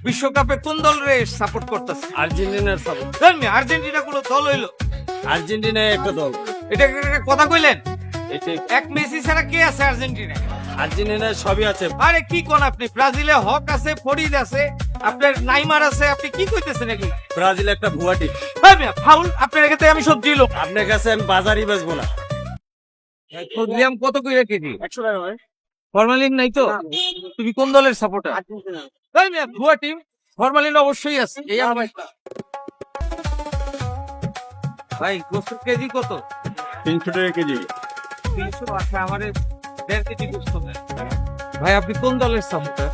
বিশ্বকাপে কোন দলরে সাপোর্ট করতেছে? আর্জেন্টিনার সাপোর্ট। আর্জেন্টিনা গুলো দল হইলো, আর্জেন্টিনা একটা দল। এটা একটা কথা কইলেন? এটা এক মেসি ছাড়া কে আছে আর্জেন্টিনা? আর্জেন্টিনার সবই আছে। আরে কি কোন আপনি? ব্রাজিলে হক আছে, ফরিদ আছে, আপনার নাইমার আছে, আপনি কি কইতেছেন এগুলো? ব্রাজিল একটা ভুয়া টিম। ফাউল। আপনার কাছে আমি সবজি লোক। আপনার কাছে আমি বাজারই বেচবো না। দিলাম কত কইরা কেজি? 100 টাকা ভাই। ফরমালিন নাই তো? তুমি কোন দলের সাপোর্টার? আর্জেন্টিনা। ভুয়া টিম, ফরমালিন অবশ্যই আছে। এই আমার ভাই গোস্তের কেজি কত? 300 টাকা কেজি। 300 আছে, আমারে 1.5 কেজি গোস্ত দেন। ভাই আপনি কোন দলের সাপোর্টার?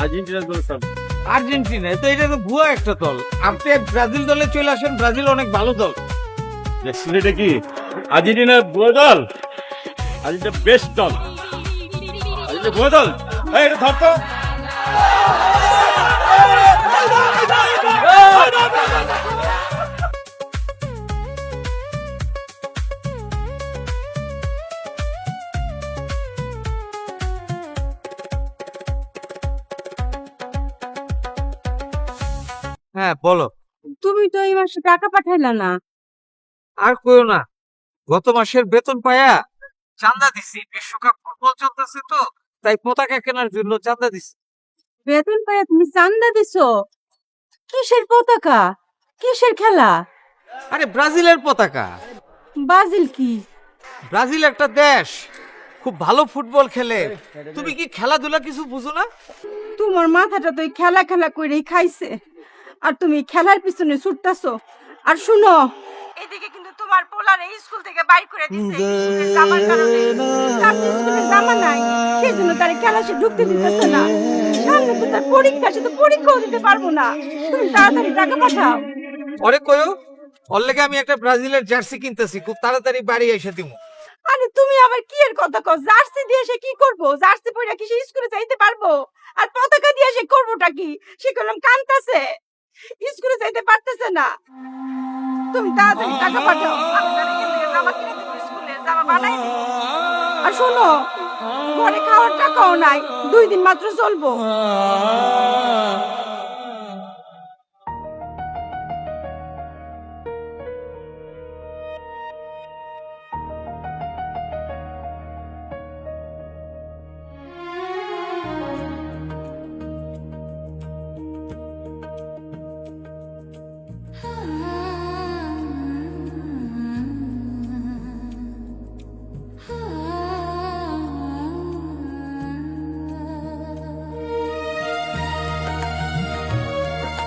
আর্জেন্টিনার দল সাপোর্ট। আর্জেন্টিনা। তো এটা তো ভুয়া একটা দল। আপনি ব্রাজিল দলে চলে আসেন, ব্রাজিল অনেক ভালো দল। দেখছেন এটা কি? আর্জেন্টিনার ভুয়া দল। আর্জেন্টিনা বেস্ট দল। আর্জেন্টিনা ভুয়া দল। এই এটা ধর তো। হ্যাঁ বলো। তুমি তো এই মাসে টাকা পাঠাইলা না। আর কইও না, গত মাসের বেতন পায়া চাঁদা দিছি। বিশ্বকাপ ফুটবল চলতেছে তো, তাই পতাকা কেনার জন্য চাঁদা দিছি। বেতন পাইয়া তুমি চান্দা দিছো? কিসের পতাকা? কিসের খেলা? আরে ব্রাজিলের পতাকা। ব্রাজিল কি? ব্রাজিল একটা দেশ, খুব ভালো ফুটবল খেলে। তুমি কি খেলাধুলা কিছু বুঝো না? তোমার মাথাটা তো এই খেলা খেলা করেই খাইছে, আর তুমি খেলার পিছনে ছুটতাছো। আর শুনো, এদিকে কিন্তু তোমার পোলারে স্কুল থেকে বাইর করে দিছে স্কুলের জামার কারণে। তার তো স্কুলের জামা নাই, সেজন্য তারে ক্লাসে ঢুকতে দিতেছে না। সামনে তো তার পরীক্ষা, সে তো পরীক্ষাও দিতে পারবো না। তুমি তাড়াতাড়ি টাকা পাঠাও। পরে কইও, ওর লেগে আমি একটা ব্রাজিলের জার্সি কিনতেছি, খুব তাড়াতাড়ি বাড়ি এসে দিমু। আরে তুমি আবার কি এর কথা কও? জার্সি দিয়ে সে কি করবো? জার্সি পরে কি সে স্কুলে যাইতে পারবো? আর পতাকা দিয়ে সে করবোটা কি? সে কলম কানতাছে, স্কুলে যাইতে পারতেছে না। তুমি তাড়াতাড়ি টাকা পাঠাও, আমি তার এখান থেকে জামা কিনে দেবো, স্কুলে জামা বানাই দিব। আর শোনো, ঘরে খাওয়ার টাকাও নাই, 2 দিন মাত্র চলবো।